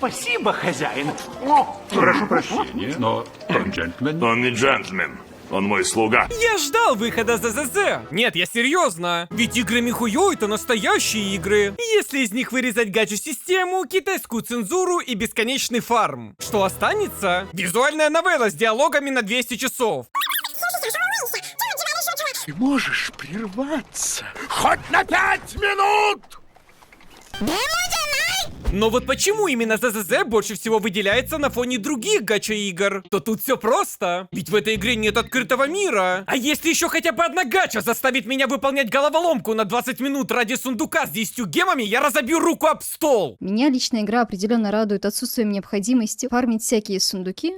Спасибо, хозяин. Прошу прощения, но он джентльмен. Он не джентльмен. Он мой слуга. Я ждал выхода ЗЗЗ. Нет, я серьезно. Ведь игры Михуё — это настоящие игры. Если из них вырезать гачу-систему, китайскую цензуру и бесконечный фарм, что останется? Визуальная новелла с диалогами на 200 часов. Ты можешь прерваться хоть на 5 минут! Но вот почему именно ЗЗЗ больше всего выделяется на фоне других гача-игр? То тут все просто. Ведь в этой игре нет открытого мира. А если еще хотя бы одна гача заставит меня выполнять головоломку на 20 минут ради сундука с 10 гемами, я разобью руку об стол. Меня лично игра определенно радует отсутствием необходимости фармить всякие сундуки.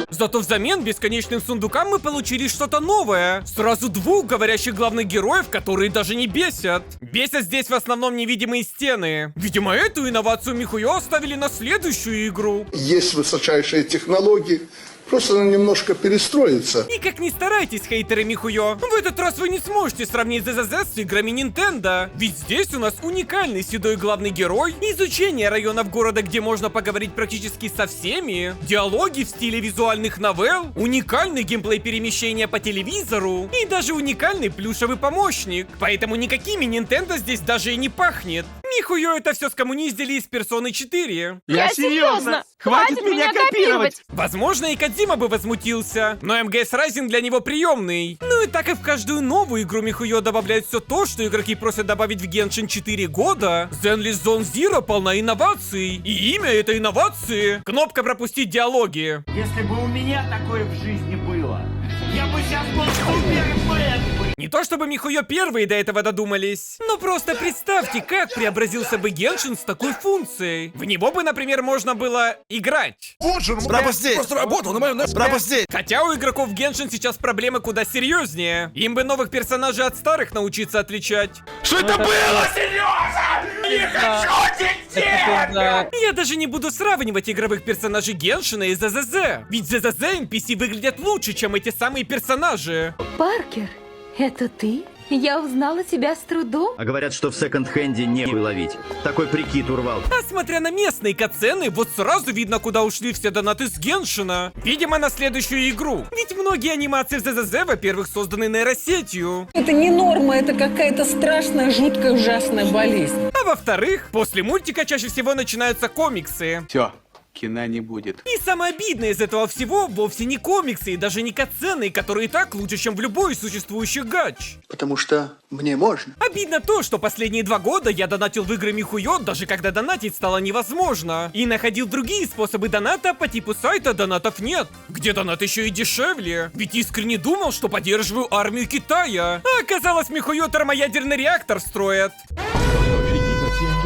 Зато взамен бесконечным сундукам мы получили что-то новое. Сразу двух говорящих главных героев, которые даже не бесят. Бесят здесь в основном невидимые стены. Видимо, эту инновацию Михуё оставили на следующую игру. Есть высочайшие технологии. Просто надо немножко перестроиться. И как ни старайтесь, хейтеры Михуё, в этот раз вы не сможете сравнить ЗЗЗ с играми Nintendo. Ведь здесь у нас уникальный седой главный герой, изучение районов города, где можно поговорить практически со всеми, диалоги в стиле визуальных новелл, уникальный геймплей перемещения по телевизору и даже уникальный плюшевый помощник. Поэтому никакими Nintendo здесь даже и не пахнет. Михуё это все скоммуниздили из Персоны 4. Я серьезно. Хватит меня копировать. Возможно, и Кодзима бы возмутился, но МГС Rising для него приемный. Ну и так и в каждую новую игру Михуё добавляют все то, что игроки просят добавить в Genshin 4 года. Zenless Zone Zero полна инноваций. И имя этой инновации. Кнопка пропустить диалоги. Если бы у меня такое в жизни было, я бы сейчас был супермен. Не то чтобы Михуё первые до этого додумались, но просто представьте, как преобразился бы Genshin с такой функцией. В него бы, например, можно было играть. Пропустить! Просто работал на моем... Пропустить! Хотя у игроков Genshin сейчас проблемы куда серьезнее. Им бы новых персонажей от старых научиться отличать. Что это было, Сережа? Не хочу теперь! Я даже не буду сравнивать игровых персонажей Геншина и ЗЗЗ. Ведь ЗЗЗ NPC выглядят лучше, чем эти самые персонажи. Паркер, это ты? Я узнала тебя с трудом. А говорят, что в секонд-хенде не выловить. Такой прикид урвал. А смотря на местные катсцены, вот сразу видно, куда ушли все донаты с Геншина. Видимо, на следующую игру. Ведь многие анимации в ЗЗЗ, во-первых, созданы нейросетью. Это не норма, это какая-то страшная, жуткая, ужасная болезнь. А во-вторых, после мультика чаще всего начинаются комиксы. Все, кино не будет. И самое обидное из этого всего вовсе не комиксы и даже не катсцены, которые и так лучше, чем в любой из существующих гач. Потому что мне можно. Обидно то, что последние 2 года я донатил в игры Михуё, даже когда донатить стало невозможно. И находил другие способы доната по типу сайта «Донатов нет», где донат еще и дешевле. Ведь искренне думал, что поддерживаю армию Китая. А оказалось, Михуё термоядерный реактор строят.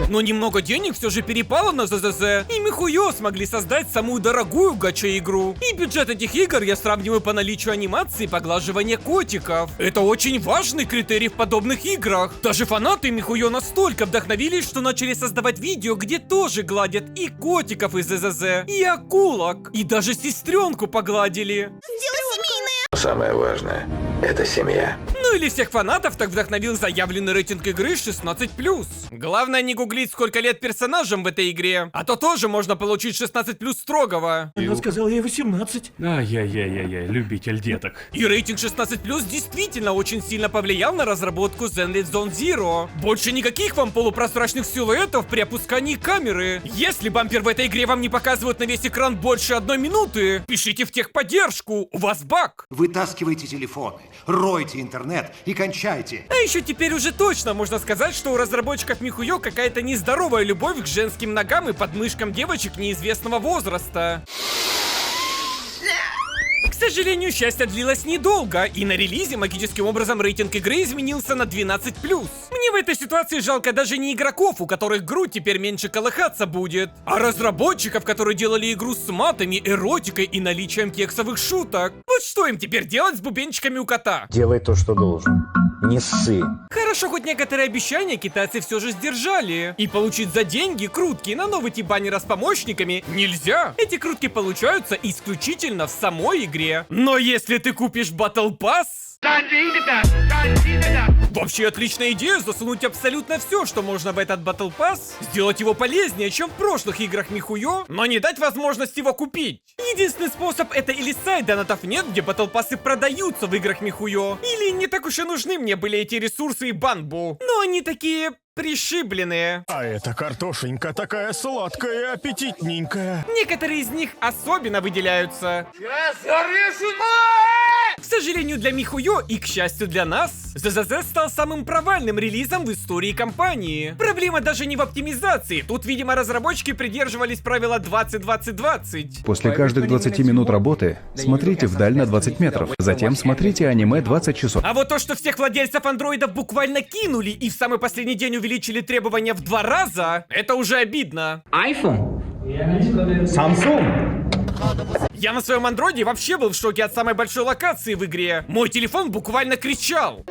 Но немного денег все же перепало на ЗЗЗ, и Михуё смогли создать самую дорогую гача-игру. И бюджет этих игр я сравниваю по наличию анимации и поглаживания котиков. Это очень важный критерий в подобных играх. Даже фанаты Михуё настолько вдохновились, что начали создавать видео, где тоже гладят и котиков из ЗЗЗ, и акулок, и даже сестренку погладили. Самое важное — это семья. Ну или всех фанатов так вдохновил заявленный рейтинг игры 16+. Главное не гуглить, сколько лет персонажам в этой игре, а то тоже можно получить 16+ строгого. Она сказала ей 18. Ай-яй-яй-яй, любитель деток. И рейтинг 16+ действительно очень сильно повлиял на разработку Zenless Zone Zero. Больше никаких вам полупрозрачных силуэтов при опускании камеры. Если бампер в этой игре вам не показывают на весь экран больше 1 минуты, пишите в техподдержку, у вас баг. Вытаскивайте телефоны, ройте интернет и кончайте. А еще теперь уже точно можно сказать, что у разработчиков Михуё какая-то нездоровая любовь к женским ногам и подмышкам девочек неизвестного возраста. К сожалению, счастье длилось недолго, и на релизе магическим образом рейтинг игры изменился на 12+. Мне в этой ситуации жалко даже не игроков, у которых грудь теперь меньше колыхаться будет, а разработчиков, которые делали игру с матами, эротикой и наличием кексовых шуток. Вот что им теперь делать с бубенчиками у кота? Делай то, что должен. Не ссы. Хорошо, хоть некоторые обещания китайцы все же сдержали. И получить за деньги крутки на новый тип баннера с помощниками нельзя. Эти крутки получаются исключительно в самой игре. Но если ты купишь Battle Pass... Вообще отличная идея засунуть абсолютно все, что можно в этот Battle Pass, сделать его полезнее, чем в прошлых играх Михуё, но не дать возможность его купить. Единственный способ это или сайт донатов нет, где Battle Пассы продаются в играх Михуё, или не так уж и нужны мне были эти ресурсы и банбу, но они такие пришибленные. А эта картошенька такая сладкая и аппетитненькая. Некоторые из них особенно выделяются. К сожалению для Михуё и к счастью для нас, ЗЗЗ стал самым провальным релизом в истории компании. Проблема даже не в оптимизации, тут, видимо, разработчики придерживались правила 20-20-20. После каждых 20 минут работы смотрите вдаль на 20 метров, затем смотрите аниме 20 часов. А вот то, что всех владельцев андроидов буквально кинули и в самый последний день увеличили требования в 2 раза, это уже обидно. iPhone? Samsung? Я на своем андроиде вообще был в шоке от самой большой локации в игре. Мой телефон буквально кричал.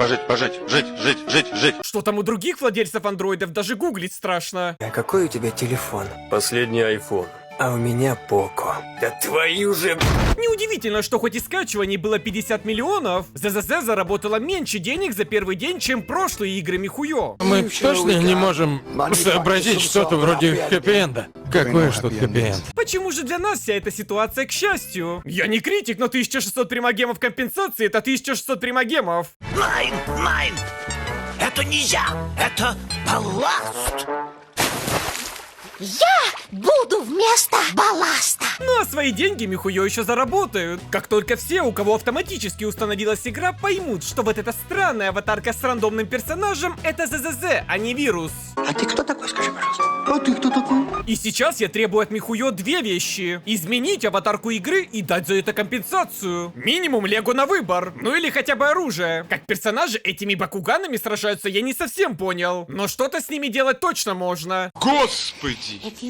Жить. Что там у других владельцев андроидов, даже гуглить страшно. А какой у тебя телефон? Последний iPhone. А у меня Поко. Да твою же... Неудивительно, что хоть и скачиваний было 50 миллионов, ЗЗЗ заработала меньше денег за первый день, чем прошлые игры Михуё. Мы точно не можем сообразить что-то вроде хэппи-энда. Какой ж тут хэппи-энд? Почему же для нас вся эта ситуация к счастью? Я не критик, но 1600 примагемов компенсации — это 1600 примагемов. Найн! Это нельзя! Это балласт! Я буду вместо балласта. Ну а свои деньги Михуё еще заработают. Как только все, у кого автоматически установилась игра, поймут, что вот эта странная аватарка с рандомным персонажем — это ЗЗЗ, а не вирус. А ты кто такой, скажи, пожалуйста? А ты кто такой? И сейчас я требую от Михуё 2 вещи. Изменить аватарку игры и дать за это компенсацию. Минимум Лего на выбор. Ну или хотя бы оружие. Как персонажи этими бакуганами сражаются, я не совсем понял. Но что-то с ними делать точно можно. Господи!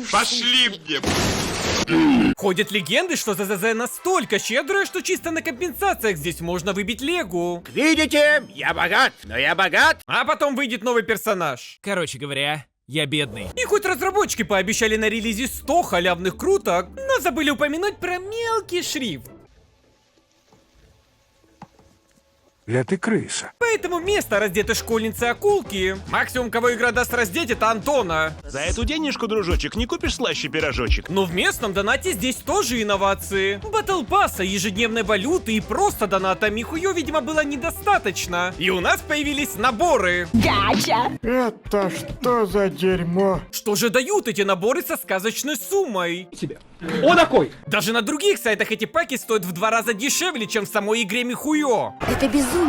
Пошли мне! Ходят легенды, что ЗЗЗ настолько щедрая, что чисто на компенсациях здесь можно выбить Легу. Видите? Я богат, но я богат. А потом выйдет новый персонаж. Короче говоря, я бедный. И хоть разработчики пообещали на релизе 100 халявных круток, но забыли упомянуть про мелкий шрифт. Я ты крыса. Поэтому вместо раздетой школьницы-акулки, максимум, кого игра даст раздеть, это Антона. За эту денежку, дружочек, не купишь слаще пирожочек. Но в местном донате здесь тоже инновации. Батл пасса, ежедневной валюты и просто доната Михуё, видимо, было недостаточно. И у нас появились наборы. Гача. Это что за дерьмо? Что же дают эти наборы со сказочной суммой? О, такой! Даже на других сайтах эти паки стоят в 2 раза дешевле, чем в самой игре Михуё. Это безумие.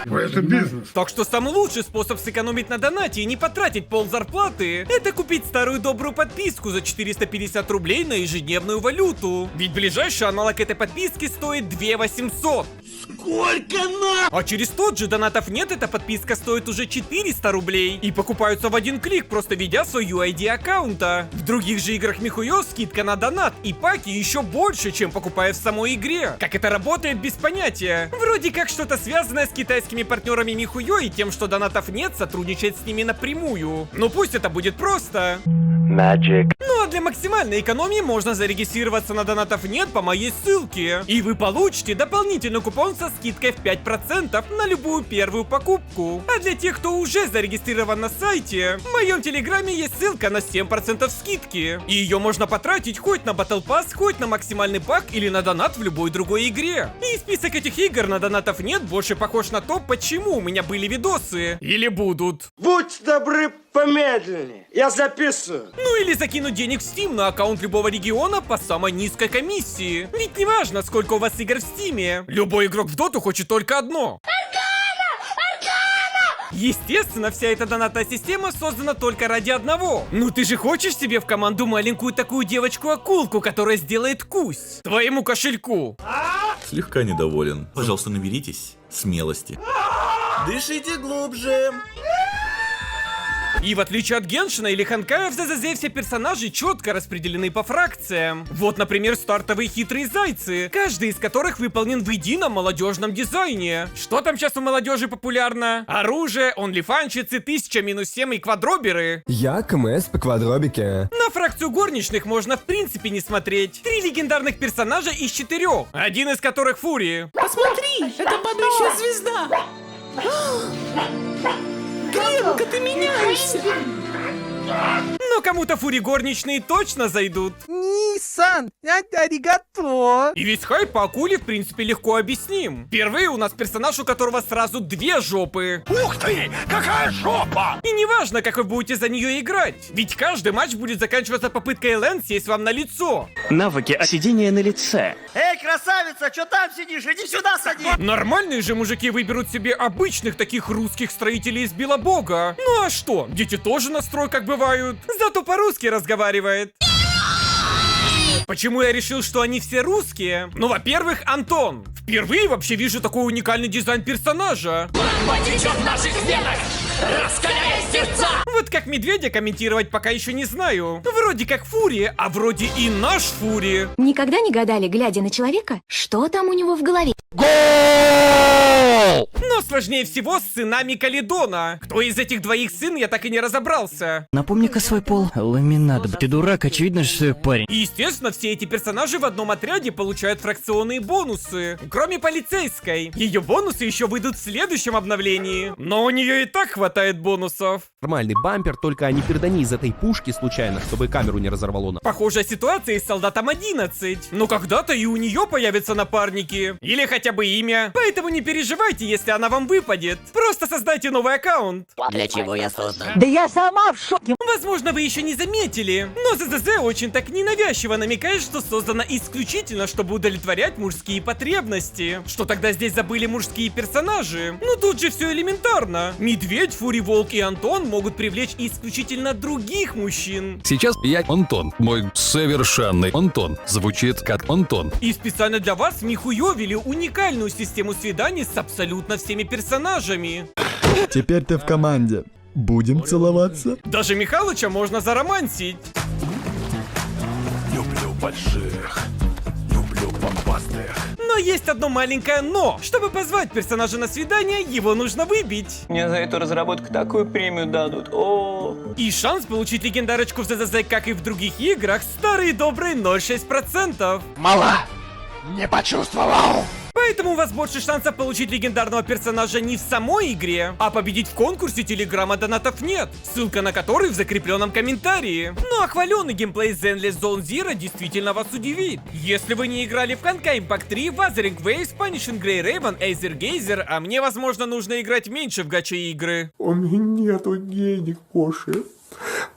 Это бизнес. Так что самый лучший способ сэкономить на донате и не потратить пол зарплаты — это купить старую добрую подписку за 450 рублей на ежедневную валюту. Ведь ближайший аналог этой подписки стоит 2800. Сколько на... А через тот же донатов нет, эта подписка стоит уже 400 рублей. И покупаются в один клик, просто введя свой UID аккаунта. В других же играх Михуё скидка на донат и паки еще больше, чем покупая в самой игре. Как это работает, без понятия. Вроде как что-то связанное с китайскими партнерами Михуё и тем, что донатов нет, сотрудничает с ними напрямую. Ну пусть это будет просто. Magic. Ну а для максимальной экономии можно зарегистрироваться на донатов нет по моей ссылке. И вы получите дополнительный купон со скидкой в 5% на любую первую покупку. А для тех, кто уже зарегистрирован на сайте, в моем телеграме есть ссылка на 7% скидки. И ее можно потратить хоть на Battle Pass, хоть на максимальный пак или на донат в любой другой игре. И список этих игр на донатов нет больше похож на то, почему у меня были видосы. Или будут. Будь добры, помедленнее. Я записываю. Ну или закинуть денег в Steam на аккаунт любого региона по самой низкой комиссии. Ведь не важно, сколько у вас игр в Steam. Любой игрок в доту хочет только одно. Естественно, вся эта донатная система создана только ради одного. Ну ты же хочешь себе в команду маленькую такую девочку-акулку, которая сделает кусь твоему кошельку? Слегка недоволен. Пожалуйста, наберитесь смелости. Дышите глубже. И в отличие от Геншина или Ханкая, в ЗЗЗ все персонажи четко распределены по фракциям. Вот, например, стартовые хитрые зайцы, каждый из которых выполнен в едином молодежном дизайне. Что там сейчас у молодежи популярно? Оружие, онлифанщицы, 1000-7 и квадроберы. Я КМС по квадробике. На фракцию горничных можно в принципе не смотреть. 3 легендарных персонажа из 4, один из которых Фури. Посмотри, это падающая звезда. Гренка, ты меняешься. Но кому-то фури горничные точно зайдут. Нисан, аригато. И весь хайп по акуле в принципе легко объясним. Впервые у нас персонаж, у которого сразу две жопы. Ух ты, какая жопа! И неважно, как вы будете за нее играть. Ведь каждый матч будет заканчиваться попыткой Лэн сесть вам на лицо. Навыки сидения на лице. Эй, красавица, что там сидишь? Иди сюда садись! Нормальные же мужики выберут себе обычных таких русских строителей из Белобога. Ну а что, дети тоже на стройках бывают. Зато по-русски разговаривает. Почему я решил, что они все русские? Ну, во-первых, Антон. Впервые вообще вижу такой уникальный дизайн персонажа. Потечет в наших венах, раскаляя сердца! Вот как медведя комментировать пока еще не знаю. Вроде как Фури, а вроде и наш Фури. Никогда не гадали, глядя на человека, что там у него в голове? Но сложнее всего с сынами Каледона. Кто из этих двоих сын, я так и не разобрался. Напомни-ка свой пол. Ламинат. Ты дурак, очевидно, что я парень. И естественно, все эти персонажи в одном отряде получают фракционные бонусы. Кроме полицейской. Ее бонусы еще выйдут в следующем обновлении. Но у нее и так хватает бонусов. Нормальный бампер, только не пердани из этой пушки случайно, чтобы камеру не разорвало. Похожая ситуация и с солдатом 11. Но когда-то и у нее появятся напарники. Или хотя бы имя. Поэтому не переживайте, если она вам выпадет. Просто создайте новый аккаунт. Для чего я создан? Да я сама в шоке. Возможно, вы еще не заметили, но ЗЗЗ очень так ненавязчиво намекает, что создано исключительно, чтобы удовлетворять мужские потребности. Что тогда здесь забыли мужские персонажи? Ну тут же все элементарно. Медведь, Фури, Волк и Антон могут привлечь исключительно других мужчин. Сейчас я Антон. Мой совершенный Антон. Звучит как Антон. И специально для вас Михуё ввели уникальную систему свиданий с абсолютно всеми персонажами. Теперь ты в команде. Будем целоваться? Даже Михалыча можно заромансить. Люблю больших, люблю бомбастых. Но есть одно маленькое но. Чтобы позвать персонажа на свидание, его нужно выбить. Мне за эту разработку такую премию дадут. И шанс получить легендарочку в ЗЗЗ, как и в других играх, старый добрый 0,6%. Мало, не почувствовал. Поэтому у вас больше шансов получить легендарного персонажа не в самой игре, а победить в конкурсе Телеграма донатов нет, ссылка на который в закрепленном комментарии. Ну а хваленый геймплей Zenless Zone Zero действительно вас удивит. Если вы не играли в Honkai Impact 3, Wuthering Waves, Punishing Grey Raven, Aether Geyser, а мне, возможно, нужно играть меньше в гача-игры. У меня нету денег, Поша.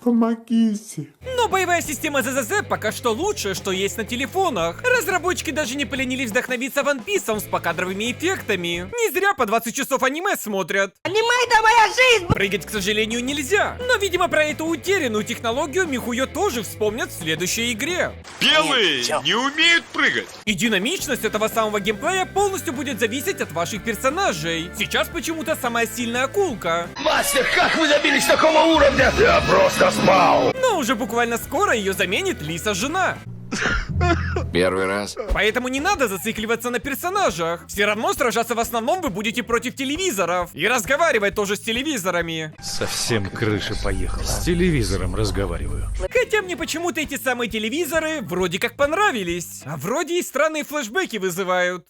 Помогите. Но боевая система ЗЗЗ пока что лучшее, что есть на телефонах. Разработчики даже не поленились вдохновиться One Piece с покадровыми эффектами. Не зря по 20 часов аниме смотрят. Аниме — это моя жизнь! Прыгать, к сожалению, нельзя. Но, видимо, про эту утерянную технологию Михуё тоже вспомнят в следующей игре. Белые не умеют прыгать. И динамичность этого самого геймплея полностью будет зависеть от ваших персонажей. Сейчас почему-то самая сильная акулка. Мастер, как вы добились такого уровня? Я просто спал. Но уже буквально скоро ее заменит Лиса-жена. Первый раз. Поэтому не надо зацикливаться на персонажах. Все равно сражаться в основном вы будете против телевизоров. И разговаривать тоже с телевизорами. Совсем крыша поехала. С телевизором разговариваю. Хотя мне почему-то эти самые телевизоры вроде как понравились. А вроде и странные флешбеки вызывают.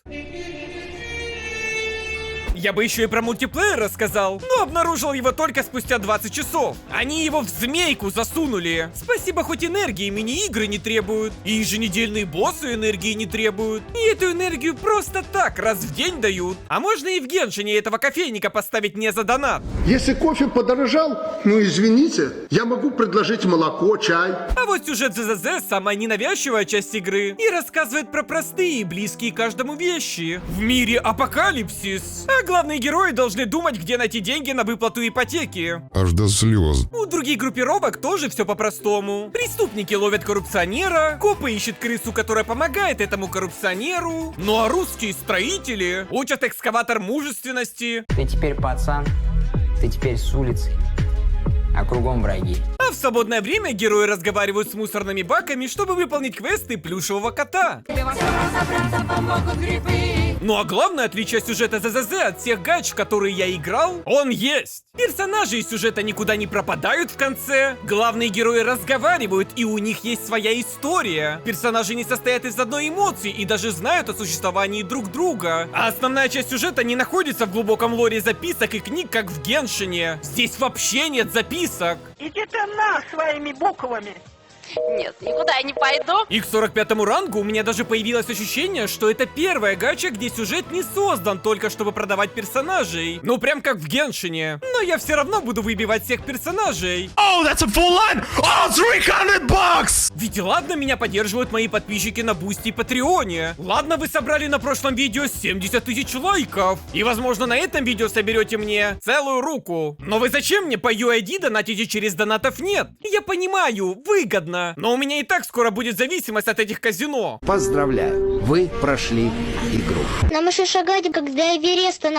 Я бы еще и про мультиплеер рассказал, но обнаружил его только спустя 20 часов. Они его в змейку засунули. Спасибо, хоть энергии мини-игры не требуют. И еженедельные боссы энергии не требуют. И эту энергию просто так раз в день дают. А можно и в Геншине этого кофейника поставить не за донат. Если кофе подорожал, ну извините, я могу предложить молоко, чай. А вот сюжет ЗЗЗ самая ненавязчивая часть игры. И рассказывает про простые и близкие каждому вещи. В мире апокалипсис. А главные герои должны думать, где найти деньги на выплату ипотеки. Аж до слез. У других группировок тоже все по-простому. Преступники ловят коррупционера, копы ищут крысу, которая помогает этому коррупционеру. Ну а русские строители учат экскаватор мужественности. Ты теперь пацан, ты теперь с улицы, а кругом враги. А в свободное время герои разговаривают с мусорными баками, чтобы выполнить квесты плюшевого кота. Тебе во всем разобраться помогут грибы. Ну а главное отличие сюжета ЗЗЗ от всех гач, в которые я играл, он есть. Персонажи из сюжета никуда не пропадают в конце. Главные герои разговаривают, и у них есть своя история. Персонажи не состоят из одной эмоции и даже знают о существовании друг друга. А основная часть сюжета не находится в глубоком лоре записок и книг, как в Геншине. Здесь вообще нет записок. Иди ты на своими буквами. Нет, никуда я не пойду. И к 45-му рангу у меня даже появилось ощущение, что это первая гача, где сюжет не создан только чтобы продавать персонажей. Ну прям как в Геншине. Но я все равно буду выбивать всех персонажей. Oh, that's a full line! Oh, 300 bucks! Ведь ладно, меня поддерживают мои подписчики на Бусти и Патреоне. Ладно, вы собрали на прошлом видео 70 тысяч лайков. И возможно на этом видео соберете мне целую руку. Но вы зачем мне по UID донатите через донатов нет? Я понимаю, выгодно. Но у меня и так скоро будет зависимость от этих казино. Поздравляю, вы прошли игру. Нам еще шагать, как до Эвереста.